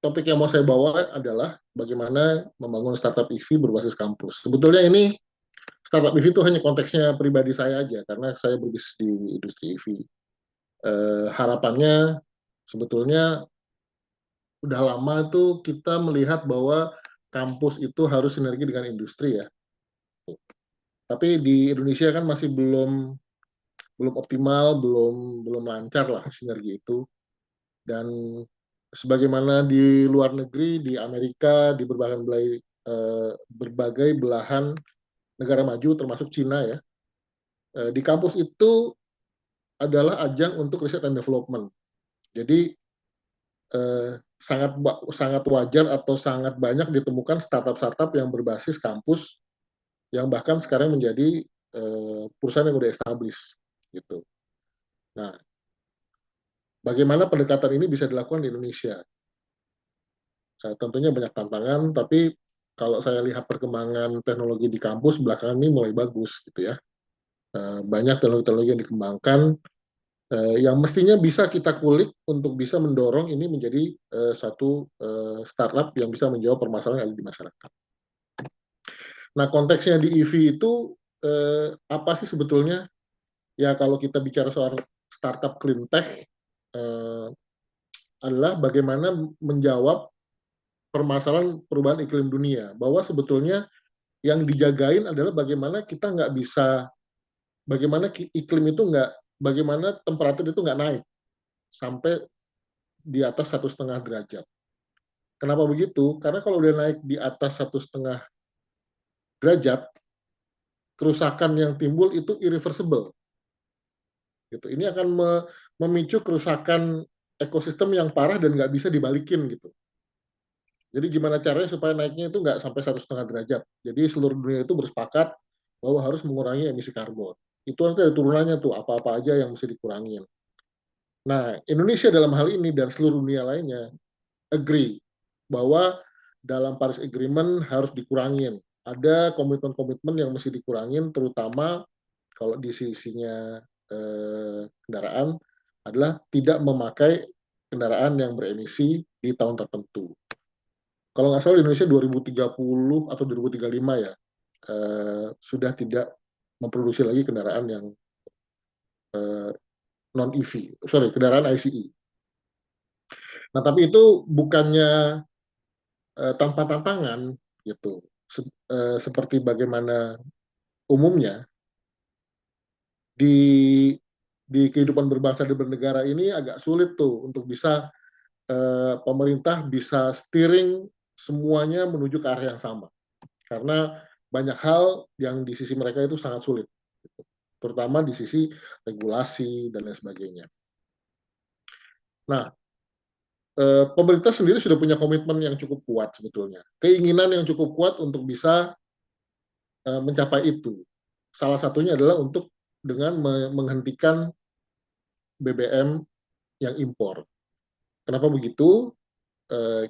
topik yang mau saya bawa adalah bagaimana membangun startup EV berbasis kampus. Sebetulnya ini startup EV itu hanya konteksnya pribadi saya aja, karena saya berbisnis di industri EV. Harapannya sebetulnya udah lama tuh kita melihat bahwa kampus itu harus sinergi dengan industri ya. Tapi di Indonesia kan masih belum belum optimal, belum lancar lah sinergi itu. Dan sebagaimana di luar negeri, di Amerika, di berbagai belahan negara maju, termasuk Cina ya, di kampus itu adalah ajang untuk riset and development. Jadi sangat sangat wajar atau sangat banyak ditemukan startup-startup yang berbasis kampus yang bahkan sekarang menjadi perusahaan yang udah established gitu. Nah, bagaimana pendekatan ini bisa dilakukan di Indonesia? Tentunya banyak tantangan, tapi kalau saya lihat perkembangan teknologi di kampus belakangan ini mulai bagus gitu ya. Banyak teknologi-teknologi yang dikembangkan yang mestinya bisa kita kulik untuk bisa mendorong ini menjadi satu startup yang bisa menjawab permasalahan yang ada di masyarakat. Nah, konteksnya di EV itu apa sih sebetulnya? Ya, kalau kita bicara soal startup clean tech, adalah bagaimana menjawab permasalahan perubahan iklim dunia. Bahwa sebetulnya yang dijagain adalah bagaimana kita nggak bisa, bagaimana iklim itu nggak, bagaimana temperatur itu nggak naik sampai di atas 1,5 derajat. Kenapa begitu? Karena kalau udah naik di atas 1,5 derajat, kerusakan yang timbul itu irreversible. Gitu. Ini akan memicu kerusakan ekosistem yang parah dan nggak bisa dibalikin gitu. Jadi gimana caranya supaya naiknya itu nggak sampai 1,5 derajat. Jadi seluruh dunia itu bersepakat bahwa harus mengurangi emisi karbon. Itu nanti ada turunannya tuh, apa-apa aja yang mesti dikurangin. Nah, Indonesia dalam hal ini dan seluruh dunia lainnya agree bahwa dalam Paris Agreement harus dikurangin. Ada komitmen-komitmen yang mesti dikurangin, terutama kalau di sisinya kendaraan adalah tidak memakai kendaraan yang beremisi di tahun tertentu. Kalau nggak salah di Indonesia 2030 atau 2035 ya, sudah tidak memproduksi lagi kendaraan yang non-EV, kendaraan ICE. Nah, tapi itu bukannya tanpa tantangan gitu. Seperti bagaimana umumnya di kehidupan berbangsa dan bernegara ini agak sulit tuh untuk bisa pemerintah bisa steering semuanya menuju ke arah yang sama. Karena banyak hal yang di sisi mereka itu sangat sulit, terutama di sisi regulasi dan lain sebagainya. Nah, pemerintah sendiri sudah punya komitmen yang cukup kuat sebetulnya, keinginan yang cukup kuat untuk bisa mencapai itu. Salah satunya adalah untuk dengan menghentikan BBM yang impor. Kenapa begitu?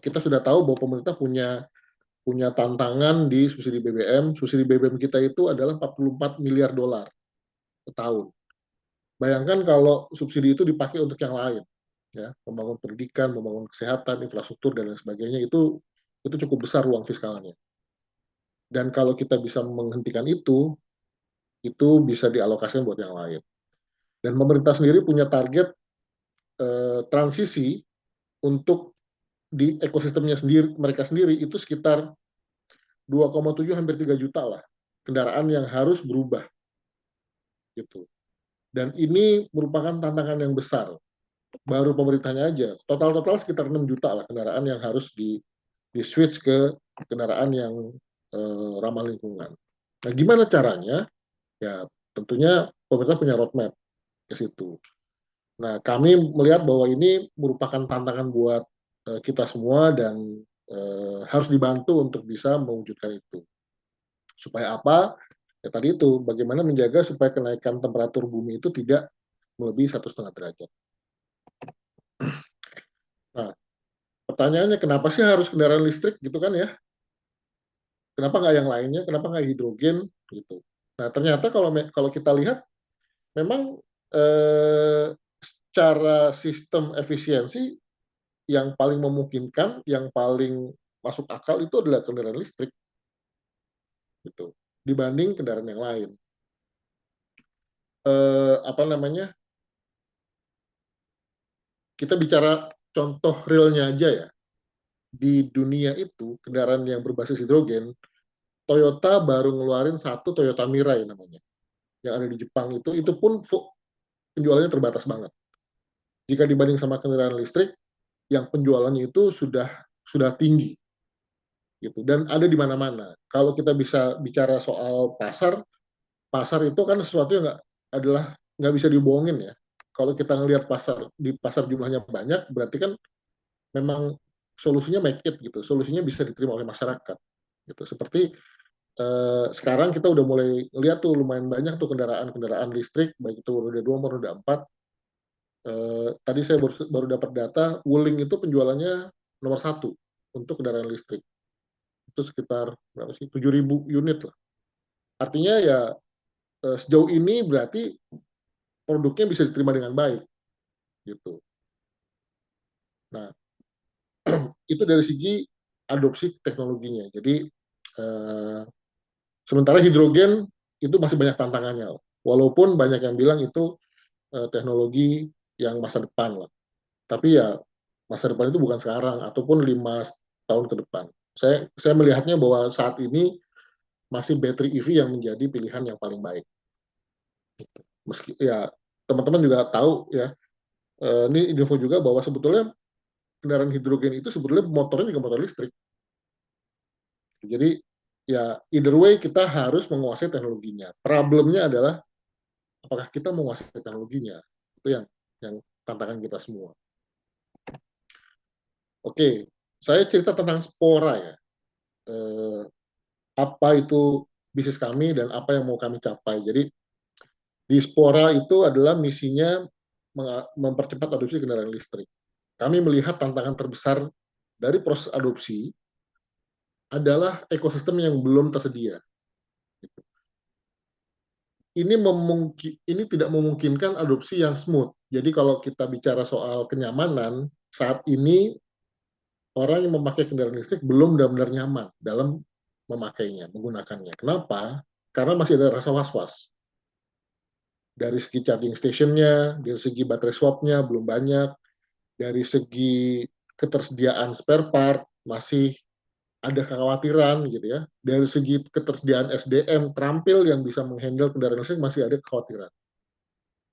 Kita sudah tahu bahwa pemerintah punya tantangan di subsidi BBM. Subsidi BBM kita itu adalah 44 miliar dolar per tahun. Bayangkan kalau subsidi itu dipakai untuk yang lain, ya, membangun pendidikan, membangun kesehatan, infrastruktur dan lain sebagainya, itu cukup besar ruang fiskalnya. Dan kalau kita bisa menghentikan itu bisa dialokasikan buat yang lain. Dan pemerintah sendiri punya target transisi untuk di ekosistemnya sendiri, mereka sendiri itu sekitar 2,7 hampir 3 juta lah kendaraan yang harus berubah gitu. Dan ini merupakan tantangan yang besar. Baru pemerintahnya aja, total sekitar 6 juta lah kendaraan yang harus di switch ke kendaraan yang ramah lingkungan. Nah, gimana caranya? Ya, tentunya pemerintah punya roadmap ke situ. Nah, kami melihat bahwa ini merupakan tantangan buat kita semua dan harus dibantu untuk bisa mewujudkan itu. Supaya apa? Ya tadi itu, bagaimana menjaga supaya kenaikan temperatur bumi itu tidak melebihi 1,5 derajat. Nah, pertanyaannya kenapa sih harus kendaraan listrik gitu kan ya? Kenapa nggak yang lainnya? Kenapa nggak hidrogen gitu? Nah, ternyata kalau kita lihat memang secara sistem efisiensi yang paling memungkinkan, yang paling masuk akal itu adalah kendaraan listrik, gitu, dibanding kendaraan yang lain. Apa namanya? Kita bicara contoh realnya aja ya. Di dunia itu kendaraan yang berbasis hidrogen, Toyota baru ngeluarin satu Toyota Mirai namanya, yang ada di Jepang itu pun penjualannya terbatas banget. Jika dibanding sama kendaraan listrik, yang penjualannya itu sudah tinggi, gitu, dan ada di mana-mana. Kalau kita bisa bicara soal pasar, pasar itu kan sesuatu yang nggak bisa dibohongin ya. Kalau kita ngelihat di pasar jumlahnya banyak, berarti kan memang solusinya make it gitu, solusinya bisa diterima oleh masyarakat, gitu. Seperti sekarang kita udah mulai lihat tuh lumayan banyak tuh kendaraan listrik, baik itu roda 2 maupun roda 4. Tadi saya baru dapat data, Wuling itu penjualannya nomor satu untuk kendaraan listrik. Itu sekitar berapa sih? 7.000 unit lah. Artinya ya sejauh ini berarti produknya bisa diterima dengan baik, gitu. Nah, itu dari segi adopsi teknologinya. Jadi sementara hidrogen itu masih banyak tantangannya, walaupun banyak yang bilang itu teknologi yang masa depan lah. Tapi ya masa depan itu bukan sekarang ataupun 5 tahun ke depan. Saya melihatnya bahwa saat ini masih battery EV yang menjadi pilihan yang paling baik. Meski ya teman-teman juga tahu ya, ini info juga bahwa sebetulnya kendaraan hidrogen itu sebetulnya motornya juga motor listrik. Jadi ya either way kita harus menguasai teknologinya. Problemnya adalah apakah kita menguasai teknologinya. Itu yang tantangan kita semua. Oke, saya cerita tentang Spora ya. Apa itu bisnis kami dan apa yang mau kami capai. Jadi di Spora itu adalah misinya mempercepat adopsi kendaraan listrik. Kami melihat tantangan terbesar dari proses adopsi adalah ekosistem yang belum tersedia. Ini tidak memungkinkan adopsi yang smooth. Jadi kalau kita bicara soal kenyamanan, saat ini orang yang memakai kendaraan listrik belum benar-benar nyaman dalam memakainya, menggunakannya. Kenapa? Karena masih ada rasa was-was. Dari segi charging stationnya, dari segi baterai swapnya belum banyak, dari segi ketersediaan spare part masih ada kekhawatiran gitu ya. Dari segi ketersediaan SDM terampil yang bisa menghandle kendaraan listrik masih ada kekhawatiran.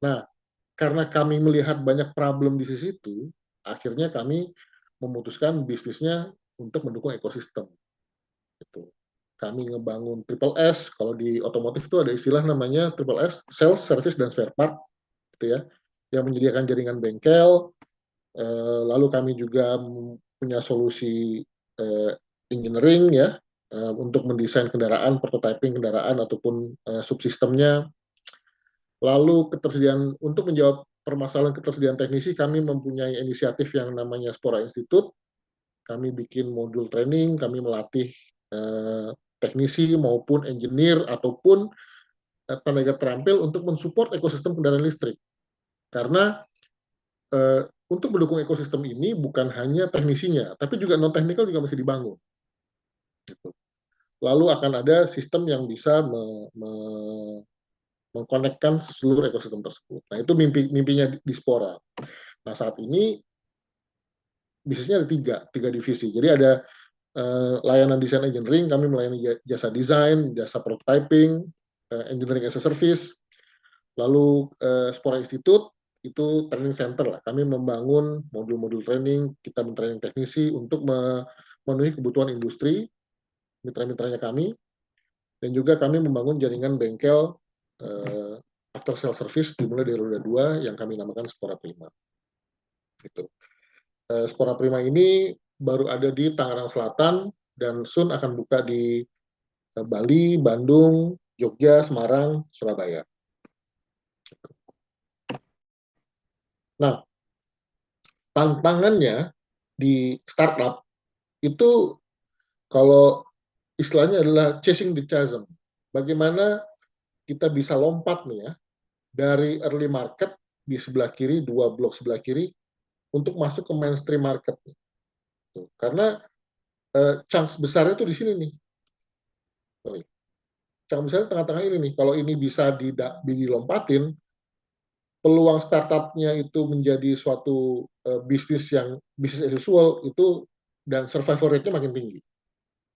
Nah, karena kami melihat banyak problem di sisi itu, akhirnya kami memutuskan bisnisnya untuk mendukung ekosistem. Gitu. Kami ngebangun Triple S, kalau di otomotif itu ada istilah namanya Triple S, Sales, Service, dan Spare Part, gitu ya, yang menyediakan jaringan bengkel. Lalu kami juga punya solusi engineering ya, untuk mendesain kendaraan, prototyping kendaraan ataupun subsistemnya. Lalu untuk menjawab permasalahan ketersediaan teknisi, kami mempunyai inisiatif yang namanya Spora Institute. Kami bikin modul training, kami melatih teknisi maupun engineer ataupun tenaga terampil untuk mensupport ekosistem kendaraan listrik. Karena untuk mendukung ekosistem ini bukan hanya teknisinya, tapi juga non-teknikal juga mesti dibangun. Gitu. Lalu akan ada sistem yang bisa mengkonekkan seluruh ekosistem tersebut. Nah, itu mimpinya di Spora. Nah, saat ini bisnisnya ada tiga divisi. Jadi ada layanan desain engineering, kami melayani jasa desain, jasa prototyping, engineering as a service. Lalu Spora Institute itu training center lah. Kami membangun modul-modul training, kita mentraining teknisi untuk memenuhi kebutuhan industri, mitra-mitranya kami, dan juga kami membangun jaringan bengkel after sale service dimulai dari roda 2 yang kami namakan Spora Prima. Gitu. Spora Prima ini baru ada di Tangerang Selatan dan soon akan buka di Bali, Bandung, Jogja, Semarang, Surabaya. Nah, tantangannya di startup itu kalau istilahnya adalah chasing the chasm. Bagaimana kita bisa lompat nih ya dari early market di sebelah kiri, 2 blok sebelah kiri, untuk masuk ke mainstream market. Karena chance besarnya tuh di sini nih. Chance besarnya tengah-tengah ini nih. Kalau ini bisa dilompatin, peluang startupnya itu menjadi suatu bisnis yang bisnis as usual itu, dan survival rate-nya makin tinggi.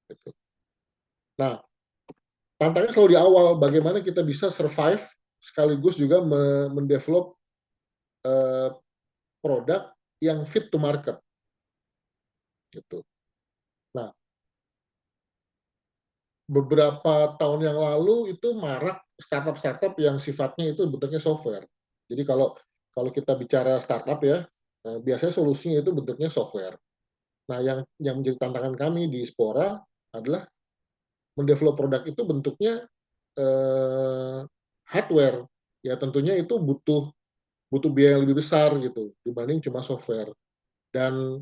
Gitu. Nah, tantangannya selalu di awal, bagaimana kita bisa survive sekaligus juga mendevelop produk yang fit to market. Gitu. Nah, beberapa tahun yang lalu itu marak startup-startup yang sifatnya itu bentuknya software. Jadi kalau kita bicara startup ya, biasanya solusinya itu bentuknya software. Nah, yang menjadi tantangan kami di Spora adalah mendevelop produk itu bentuknya hardware. Ya tentunya itu butuh biaya yang lebih besar gitu dibanding cuma software. Dan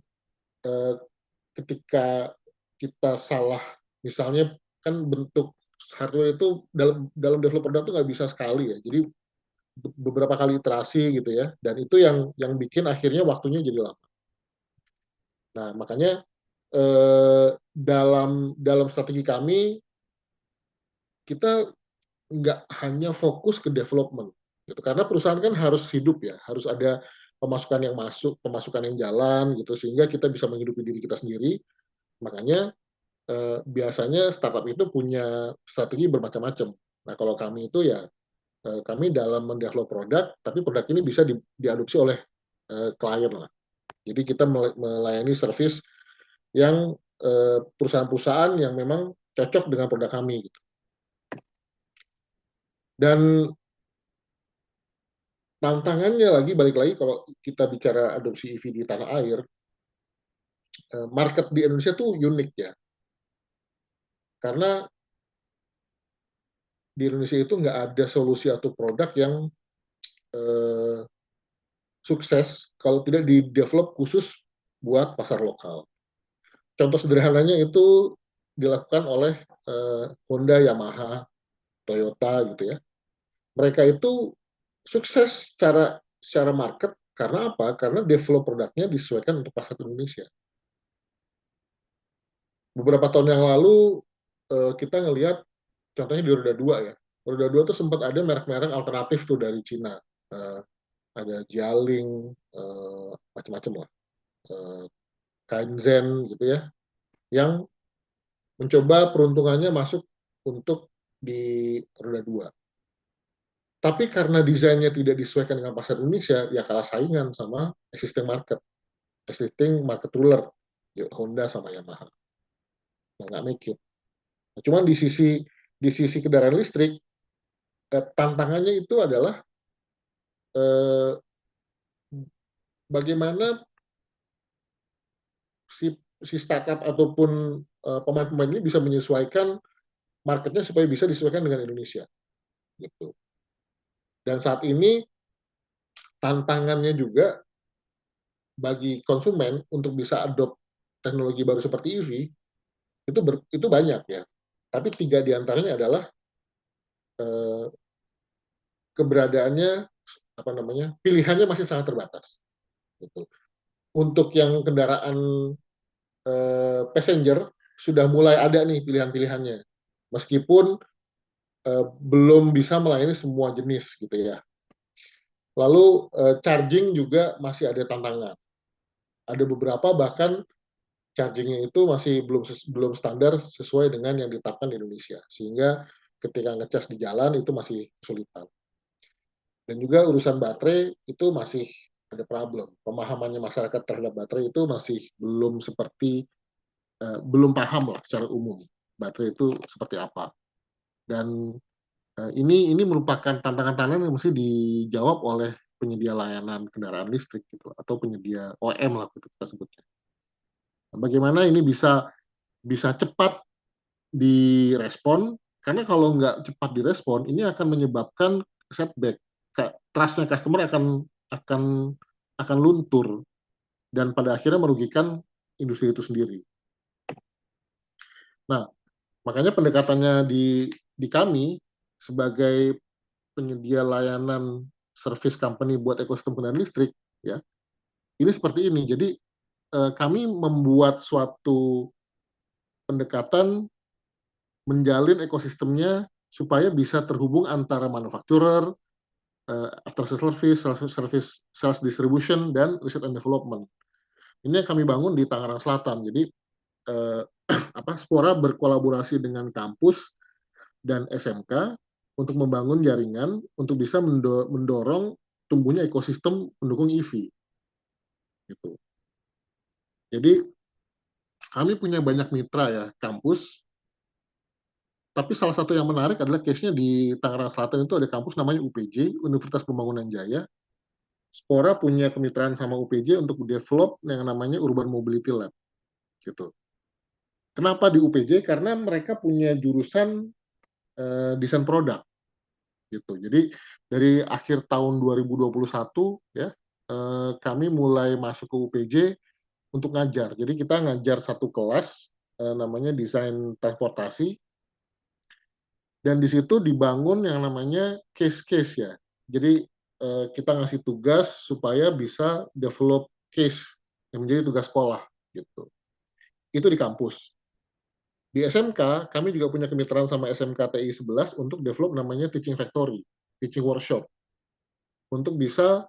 ketika kita salah, misalnya kan bentuk hardware itu dalam develop produk itu nggak bisa sekali ya. Jadi beberapa kali iterasi gitu ya. Dan itu yang bikin akhirnya waktunya jadi lama. Nah, makanya dalam strategi kami, kita nggak hanya fokus ke development gitu, karena perusahaan kan harus hidup ya, harus ada pemasukan yang masuk, pemasukan yang jalan gitu, sehingga kita bisa menghidupi diri kita sendiri. Makanya biasanya startup itu punya strategi bermacam-macam. Nah, kalau kami itu ya kami dalam mendevelop produk, tapi produk ini bisa diadopsi oleh klien lah. Jadi kita melayani service yang perusahaan-perusahaan yang memang cocok dengan produk kami gitu. Dan tantangannya lagi, balik lagi kalau kita bicara adopsi EV di tanah air, market di Indonesia tuh unik ya. Karena di Indonesia itu nggak ada solusi atau produk yang sukses kalau tidak di-develop khusus buat pasar lokal. Contoh sederhananya itu dilakukan oleh Honda, Yamaha, Toyota gitu ya. Mereka itu sukses secara market karena apa? Karena develop produknya disesuaikan untuk pasar Indonesia. Beberapa tahun yang lalu kita ngelihat contohnya di roda 2 ya. Roda 2 tuh sempat ada merek-merek alternatif tuh dari Cina. Ada Jialing, macam-macam lah. Kaizen gitu ya. Yang mencoba peruntungannya masuk untuk di roda 2. Tapi karena desainnya tidak disesuaikan dengan pasar Indonesia, ya kalah saingan sama existing market ruler, Honda sama Yamaha. Nah, nggak make it. Nah, cuman di sisi kendaraan listrik, tantangannya itu adalah bagaimana si startup ataupun pemain-pemain ini bisa menyesuaikan marketnya supaya bisa disesuaikan dengan Indonesia. Gitu. Dan saat ini tantangannya juga bagi konsumen untuk bisa adopt teknologi baru seperti EV itu banyak ya. Tapi 3 diantaranya adalah keberadaannya pilihannya masih sangat terbatas. Gitu. Untuk yang kendaraan passenger sudah mulai ada nih pilihan-pilihannya, meskipun belum bisa melayani semua jenis gitu ya. Lalu charging juga masih ada tantangan. Ada beberapa bahkan chargingnya itu masih belum standar sesuai dengan yang ditetapkan di Indonesia, sehingga ketika ngecas di jalan itu masih kesulitan. Dan juga urusan baterai itu masih ada problem. Pemahamannya masyarakat terhadap baterai itu masih belum paham lah secara umum baterai itu seperti apa. Dan ini merupakan tantangan-tantangan yang mesti dijawab oleh penyedia layanan kendaraan listrik gitu, atau penyedia OEM lah kita sebutnya. Bagaimana ini bisa cepat direspon, karena kalau nggak cepat direspon ini akan menyebabkan setback, trust-nya customer akan luntur dan pada akhirnya merugikan industri itu sendiri. Nah, makanya pendekatannya di kami sebagai penyedia layanan service company buat ekosistem kendaraan listrik ya, ini seperti ini. Jadi kami membuat suatu pendekatan menjalin ekosistemnya supaya bisa terhubung antara manufacturer, after service, service, sales distribution, dan research and development. Ini yang kami bangun di Tangerang Selatan. Jadi Spora berkolaborasi dengan kampus dan SMK untuk membangun jaringan untuk bisa mendorong tumbuhnya ekosistem pendukung EV. Gitu. Jadi kami punya banyak mitra ya, kampus. Tapi salah satu yang menarik adalah case-nya di Tangerang Selatan itu ada kampus namanya UPJ, Universitas Pembangunan Jaya. Spora punya kemitraan sama UPJ untuk develop yang namanya Urban Mobility Lab. Gitu. Kenapa di UPJ? Karena mereka punya jurusan desain produk. Gitu. Jadi dari akhir tahun 2021 ya, kami mulai masuk ke UPJ untuk ngajar. Jadi kita ngajar satu kelas namanya desain transportasi, dan di situ dibangun yang namanya case-case ya. Jadi kita ngasih tugas supaya bisa develop case yang menjadi tugas sekolah gitu. Itu di kampus. Di SMK kami juga punya kemitraan sama SMK TI 11 untuk develop namanya teaching factory, teaching workshop, untuk bisa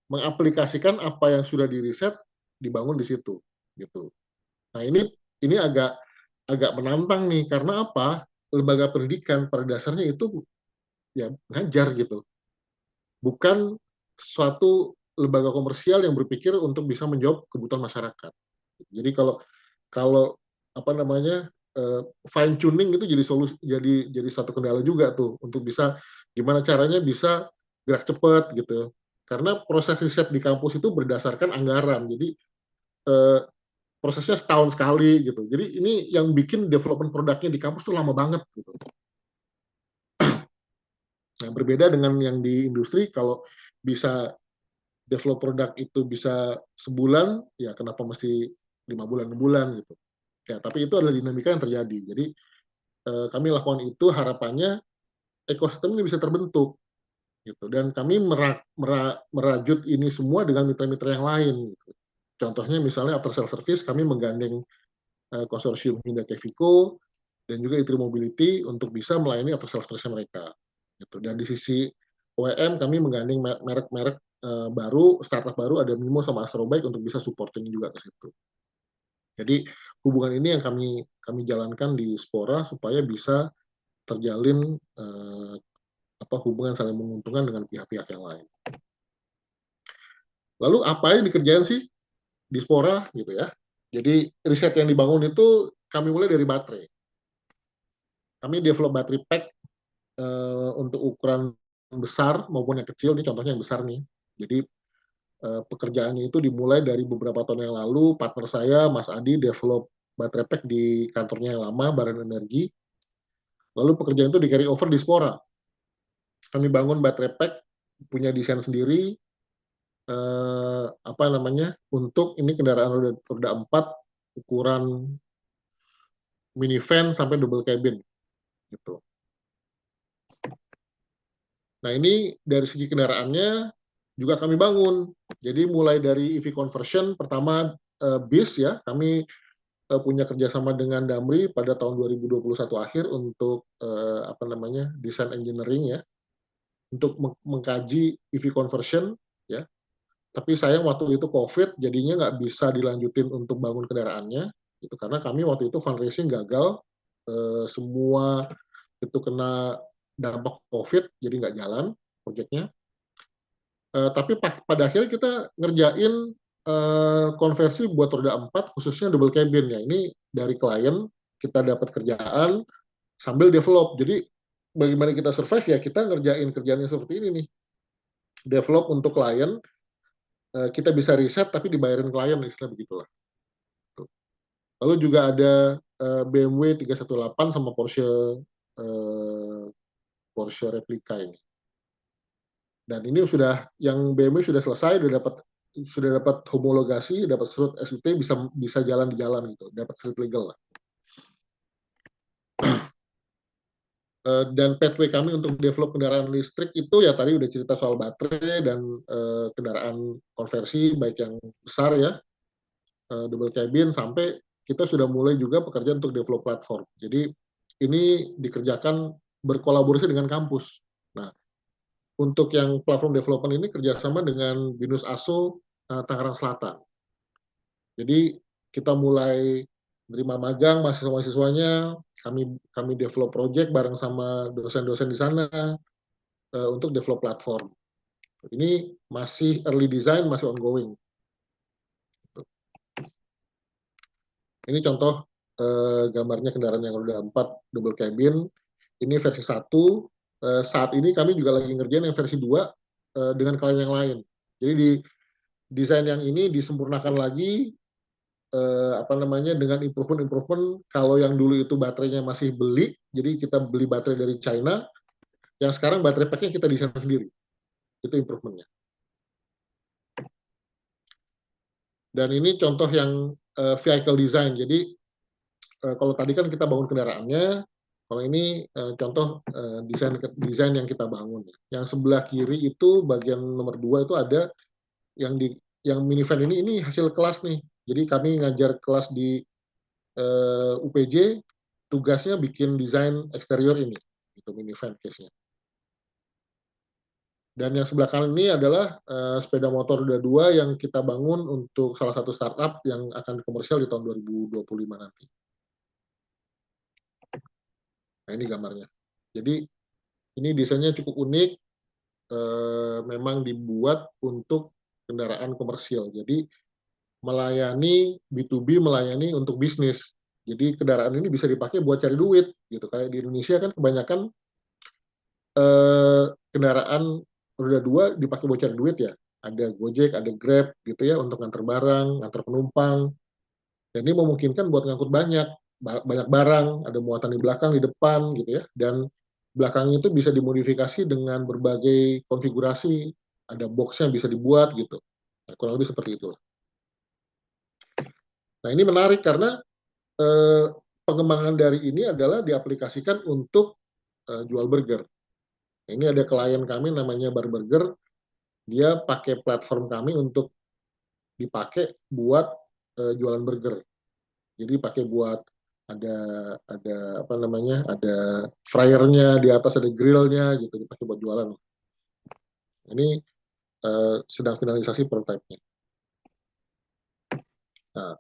mengaplikasikan apa yang sudah diriset dibangun di situ gitu. Nah, ini agak menantang nih, karena apa? Lembaga pendidikan pada dasarnya itu ya ngajar gitu. Bukan suatu lembaga komersial yang berpikir untuk bisa menjawab kebutuhan masyarakat. Jadi kalau kalau fine tuning itu jadi satu kendala juga tuh untuk bisa gimana caranya bisa gerak cepat gitu. Karena proses riset di kampus itu berdasarkan anggaran. Jadi prosesnya setahun sekali gitu. Jadi ini yang bikin development produknya di kampus tuh lama banget gitu. Nah, berbeda dengan yang di industri, kalau bisa develop produk itu bisa sebulan, ya kenapa mesti 5 bulan, 6 bulan gitu. Ya, tapi itu adalah dinamika yang terjadi. Jadi kami lakukan itu, harapannya ekosistem ini bisa terbentuk gitu. Dan kami merajut ini semua dengan mitra-mitra yang lain gitu. Contohnya misalnya after sales service, kami menggandeng konsorsium Hyundai Kevico dan juga ITRI Mobility untuk bisa melayani after sales service mereka. Gitu. Dan di sisi OEM kami menggandeng merek-merek baru, startup baru, ada Mimo sama Astrobike untuk bisa supporting juga ke situ. Jadi hubungan ini yang kami jalankan di Spora supaya bisa terjalin hubungan saling menguntungkan dengan pihak-pihak yang lain. Lalu apa yang dikerjain sih di Spora gitu ya? Jadi riset yang dibangun itu kami mulai dari baterai. Kami develop baterai pack untuk ukuran besar maupun yang kecil. Ini contohnya yang besar nih. Jadi pekerjaannya itu dimulai dari beberapa tahun yang lalu. Partner saya, Mas Adi, develop baterai pack di kantornya yang lama, Baran Energi. Lalu pekerjaan itu di carry over di Spora. Kami bangun baterai pack, punya desain sendiri, untuk ini kendaraan roda 4 ukuran minivan sampai double cabin gitu. Nah, ini dari segi kendaraannya juga kami bangun. Jadi mulai dari EV conversion, pertama bis ya, kami punya kerjasama dengan Damri pada tahun 2021 akhir untuk desain engineering ya, untuk mengkaji EV conversion ya. Tapi sayang waktu itu COVID, jadinya nggak bisa dilanjutin untuk bangun kendaraannya, itu karena kami waktu itu fundraising gagal, semua itu kena dampak COVID, jadi nggak jalan proyeknya. Tapi pada akhirnya kita ngerjain konversi buat roda 4, khususnya double cabin ya. Ini dari klien, kita dapat kerjaan sambil develop. Jadi bagaimana kita survive ya, kita ngerjain kerjaannya seperti ini nih. Develop untuk klien, kita bisa riset tapi dibayarin klien, istilah begitulah. Lalu juga ada BMW 318 sama Porsche replika ini. Dan ini yang BMW sudah selesai, sudah dapat homologasi, dapat surat SUT, bisa jalan di jalan gitu, dapat street legal lah. Dan pathway kami untuk develop kendaraan listrik itu ya tadi udah cerita soal baterai dan kendaraan konversi baik yang besar ya, double cabin, sampai kita sudah mulai juga pekerjaan untuk develop platform. Jadi ini dikerjakan berkolaborasi dengan kampus. Nah, untuk yang platform development ini kerjasama dengan BINUS ASO Tangerang Selatan. Jadi kita mulai menerima magang mahasiswa-mahasiswanya, kami develop project bareng sama dosen-dosen di sana untuk develop platform. Ini masih early design, masih ongoing. Ini contoh gambarnya kendaraan yang roda 4 double cabin. Ini versi 1. Saat ini kami juga lagi ngerjain yang versi 2 dengan klien yang lain. Jadi di desain yang ini disempurnakan lagi dengan improvement. Kalau yang dulu itu baterainya masih beli, jadi kita beli baterai dari China, yang sekarang baterai packnya kita desain sendiri. Itu improvementnya. Dan ini contoh yang vehicle design. Jadi kalau tadi kan kita bangun kendaraannya, kalau ini contoh desain yang kita bangun. Yang sebelah kiri itu bagian nomor 2 itu ada yang minivan ini hasil kelas nih. Jadi kami ngajar kelas di UPJ, tugasnya bikin desain eksterior ini, itu minivan case-nya. Dan yang sebelah kanan ini adalah sepeda motor roda 2 yang kita bangun untuk salah satu startup yang akan komersial di tahun 2025 nanti. Nah, ini gambarnya. Jadi ini desainnya cukup unik, memang dibuat untuk kendaraan komersial. Jadi melayani B2B, melayani untuk bisnis. Jadi kendaraan ini bisa dipakai buat cari duit, gitu. Kayak di Indonesia kan kebanyakan kendaraan roda 2 dipakai buat cari duit ya. Ada Gojek, ada Grab gitu ya untuk nganter barang, nganter penumpang. Dan ini memungkinkan buat ngangkut banyak barang, ada muatan di belakang, di depan gitu ya. Dan belakangnya itu bisa dimodifikasi dengan berbagai konfigurasi, ada box-nya bisa dibuat gitu. Nah, kurang lebih seperti itu. Nah, ini menarik karena pengembangan dari ini adalah diaplikasikan untuk jual burger. Ini ada klien kami namanya Bar Burger, dia pakai platform kami untuk dipakai buat jualan burger. Jadi pakai buat ada ada fryernya di atas, ada grillnya gitu, dipakai buat jualan. Ini sedang finalisasi prototipe-nya. Nah,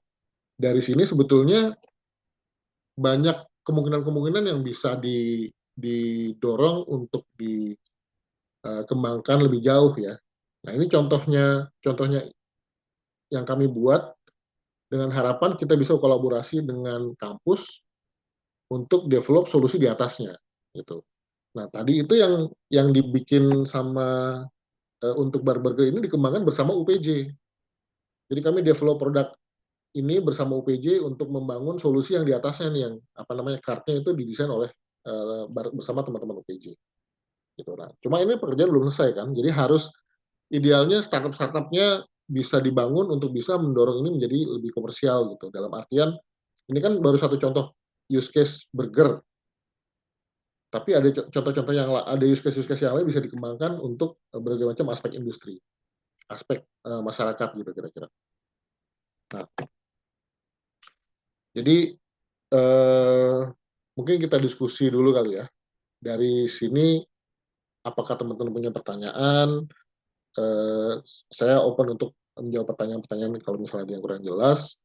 dari sini sebetulnya banyak kemungkinan-kemungkinan yang bisa didorong untuk dikembangkan lebih jauh ya. Nah, ini contohnya yang kami buat dengan harapan kita bisa kolaborasi dengan kampus untuk develop solusi di atasnya gitu. Nah, tadi itu yang dibikin sama untuk Bar Burger ini dikembangkan bersama UPJ. Jadi kami develop produk ini bersama UPJ untuk membangun solusi yang di atasnya nih, yang kartnya itu didesain oleh bersama teman-teman UPJ. Gitu. Nah, cuma ini pekerjaan belum selesai kan, jadi harus idealnya startup-startupnya bisa dibangun untuk bisa mendorong ini menjadi lebih komersial gitu. Dalam artian ini kan baru satu contoh use case burger, tapi ada contoh-contoh ada use case yang lain bisa dikembangkan untuk berbagai macam aspek industri, aspek masyarakat gitu kira-kira. Nah, jadi mungkin kita diskusi dulu kali ya. Dari sini, apakah teman-teman punya pertanyaan? Saya open untuk menjawab pertanyaan-pertanyaan kalau misalnya ada yang kurang jelas.